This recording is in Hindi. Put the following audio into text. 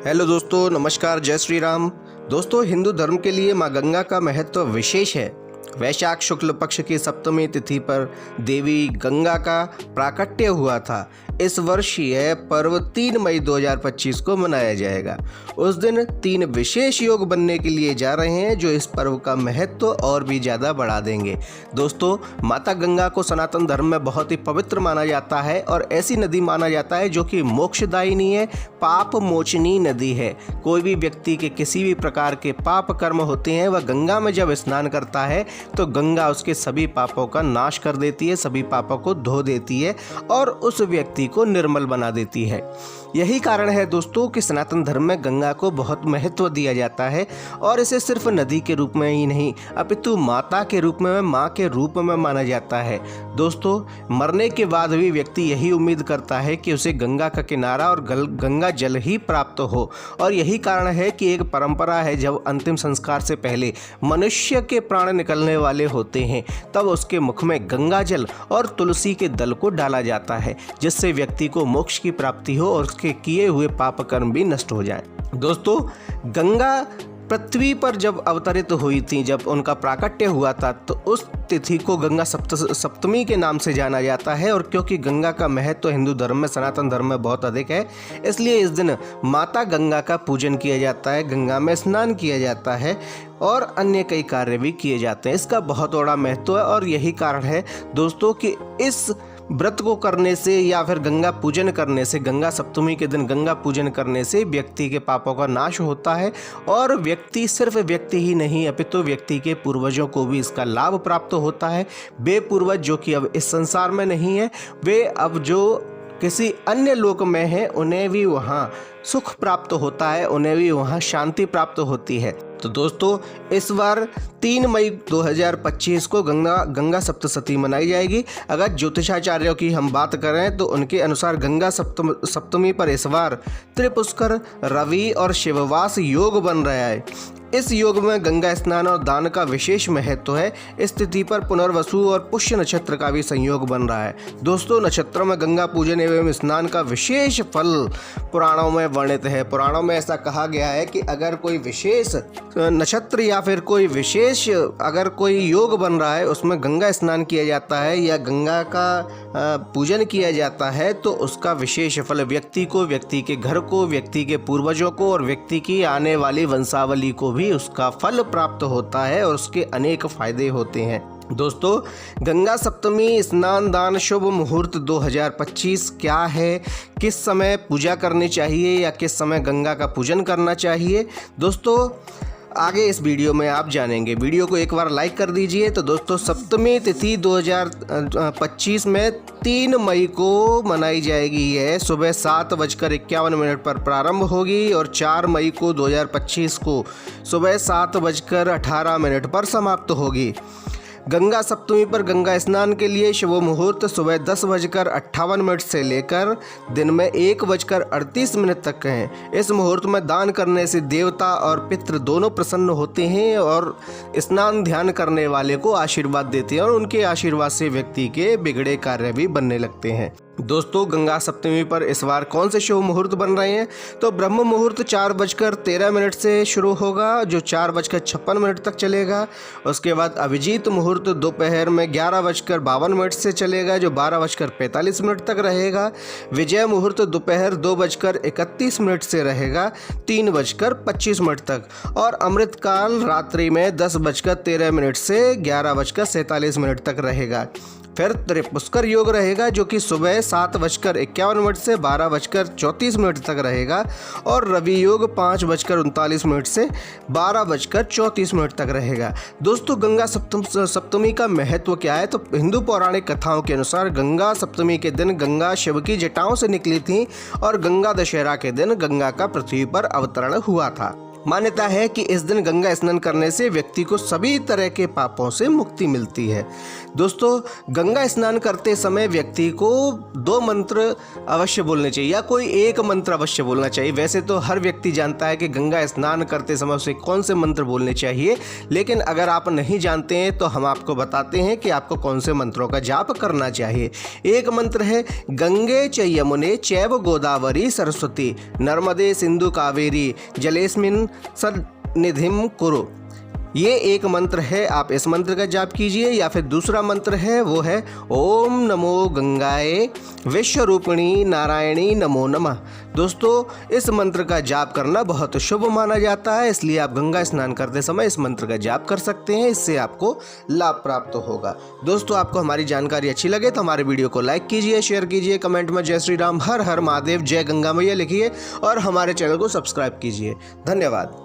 हेलो दोस्तों, नमस्कार, जय श्री राम। दोस्तों, हिंदू धर्म के लिए माँ गंगा का महत्व विशेष है। वैशाख शुक्ल पक्ष की सप्तमी तिथि पर देवी गंगा का प्राकट्य हुआ था। इस वर्ष यह पर्व 3 मई 2025 को मनाया जाएगा। उस दिन 3 विशेष योग बनने के लिए जा रहे हैं जो इस पर्व का महत्व और भी ज़्यादा बढ़ा देंगे। दोस्तों, माता गंगा को सनातन धर्म में बहुत ही पवित्र माना जाता है और ऐसी नदी माना जाता है जो कि मोक्षदायिनी है, पाप मोचनी नदी है। कोई भी व्यक्ति के किसी भी प्रकार के पाप कर्म होते हैं, वह गंगा में जब स्नान करता है तो गंगा उसके सभी पापों का नाश कर देती है, सभी पापों को धो देती है और उस व्यक्ति को निर्मल बना देती है। यही कारण है दोस्तों कि सनातन धर्म में गंगा को बहुत महत्व दिया जाता है और इसे सिर्फ नदी के रूप में ही नहीं अपितु माता के रूप में, माँ के रूप में माना जाता है। दोस्तों, मरने के बाद भी व्यक्ति यही उम्मीद करता है कि उसे गंगा का किनारा और गंगा जल ही प्राप्त हो और यही कारण है कि एक परंपरा है, जब अंतिम संस्कार से पहले मनुष्य के प्राण निकलने वाले होते हैं तब उसके मुख में गंगा जल और तुलसी के दल को डाला जाता है, जिससे व्यक्ति को मोक्ष की प्राप्ति हो और उसके किए हुए पाप कर्म भी नष्ट हो जाए। दोस्तों, गंगा पृथ्वी पर जब अवतरित हुई थी, जब उनका प्राकट्य हुआ था, तो उस तिथि को गंगा सप्तमी के नाम से जाना जाता है। और क्योंकि गंगा का महत्व तो हिंदू धर्म में, सनातन धर्म में बहुत अधिक है, इसलिए इस दिन माता गंगा का पूजन किया जाता है, गंगा में स्नान किया जाता है और अन्य कई कार्य भी किए जाते हैं। इसका बहुत बड़ा महत्व है और यही कारण है दोस्तों कि इस व्रत को करने से या फिर गंगा पूजन करने से, गंगा सप्तमी के दिन गंगा पूजन करने से व्यक्ति के पापों का नाश होता है और व्यक्ति, सिर्फ व्यक्ति ही नहीं अपितु व्यक्ति के पूर्वजों को भी इसका लाभ प्राप्त होता है। वे पूर्वज जो कि अब इस संसार में नहीं है, वे अब जो किसी अन्य लोक में है, उन्हें भी वहाँ सुख प्राप्त होता है, उन्हें भी वहाँ शांति प्राप्त होती है। तो दोस्तों, इस बार 3 मई 2025 को गंगा सप्तशती मनाई जाएगी। अगर ज्योतिषाचार्यों की हम बात करें तो उनके अनुसार गंगा सप्तमी पर इस बार त्रिपुष्कर, रवि और शिववास योग बन रहा है। इस योग में गंगा स्नान और दान का विशेष महत्व है। इस तिथि पर पुनर्वसु और पुष्य नक्षत्र का भी संयोग बन रहा है। दोस्तों, नक्षत्रों में गंगा पूजन एवं स्नान का विशेष फल पुराणों में वर्णित है। पुराणों में ऐसा कहा गया है कि अगर कोई विशेष नक्षत्र या फिर कोई विशेष अगर कोई योग बन रहा है, उसमें गंगा स्नान किया जाता है या गंगा का पूजन किया जाता है, तो उसका विशेष फल व्यक्ति को, व्यक्ति के घर को, व्यक्ति के पूर्वजों को और व्यक्ति की आने वाली वंशावली को भी उसका फल प्राप्त होता है और उसके अनेक फायदे होते हैं। दोस्तों, गंगा सप्तमी स्नान दान शुभ मुहूर्त 2025 क्या है, किस समय पूजा करनी चाहिए या किस समय गंगा का पूजन करना चाहिए, दोस्तों आगे इस वीडियो में आप जानेंगे। वीडियो को एक बार लाइक कर दीजिए। तो दोस्तों, सप्तमी तिथि 2025 में 3 मई को मनाई जाएगी। यह सुबह 7:51 पर प्रारंभ होगी और 4 मई को 2025 को सुबह 7:18 पर समाप्त होगी। गंगा सप्तमी पर गंगा स्नान के लिए शुभ मुहूर्त सुबह 10:58 से लेकर दिन में 1:38 तक हैं। इस मुहूर्त में दान करने से देवता और पितृ दोनों प्रसन्न होते हैं और स्नान ध्यान करने वाले को आशीर्वाद देते हैं और उनके आशीर्वाद से व्यक्ति के बिगड़े कार्य भी बनने लगते हैं। दोस्तों, गंगा सप्तमी पर इस बार कौन से शुभ मुहूर्त बन रहे हैं? तो ब्रह्म मुहूर्त 4:13 से शुरू होगा, जो 4:56 तक चलेगा। उसके बाद अभिजीत मुहूर्त दोपहर में 11:52 से चलेगा, जो 12:45 तक रहेगा। विजय मुहूर्त दोपहर 2:31 से रहेगा, 3:25 तक। और अमृतकाल रात्रि में 10:13 से 11:47 तक रहेगा। फिर त्रिपुष्कर योग रहेगा, जो कि सुबह 7:51 से 12:34 तक रहेगा और रवि योग 5:39 से 12:34 तक रहेगा। दोस्तों, गंगा सप्तमी का महत्व क्या है? तो हिंदू पौराणिक कथाओं के अनुसार गंगा सप्तमी के दिन गंगा शिव की जटाओं से निकली थी और गंगा दशहरा के दिन गंगा का पृथ्वी पर अवतरण हुआ था। मान्यता है कि इस दिन गंगा स्नान करने से व्यक्ति को सभी तरह के पापों से मुक्ति मिलती है। दोस्तों, गंगा स्नान करते समय व्यक्ति को 2 मंत्र अवश्य बोलने चाहिए या कोई एक मंत्र अवश्य बोलना चाहिए। वैसे तो हर व्यक्ति जानता है कि गंगा स्नान करते समय उसे कौन से मंत्र बोलने चाहिए, लेकिन अगर आप नहीं जानते हैं तो हम आपको बताते हैं कि आपको कौन से मंत्रों का जाप करना चाहिए। एक मंत्र है गंगे च यमुने चैव गोदावरी सरस्वती नर्मदे सिंधु कावेरी जलेस्मिन् सन्निधिं कुरु। ये एक मंत्र है, आप इस मंत्र का जाप कीजिए। या फिर दूसरा मंत्र है, वो है ओम नमो गंगाए विश्वरूपिणी नारायणी नमो नमः। दोस्तों, इस मंत्र का जाप करना बहुत शुभ माना जाता है, इसलिए आप गंगा स्नान करते समय इस मंत्र का जाप कर सकते हैं। इससे आपको लाभ प्राप्त होगा। दोस्तों, आपको हमारी जानकारी अच्छी लगे तो हमारे वीडियो को लाइक कीजिए, शेयर कीजिए, कमेंट में जय श्री राम, हर हर महादेव, जय गंगा मैया लिखिए और हमारे चैनल को सब्सक्राइब कीजिए। धन्यवाद।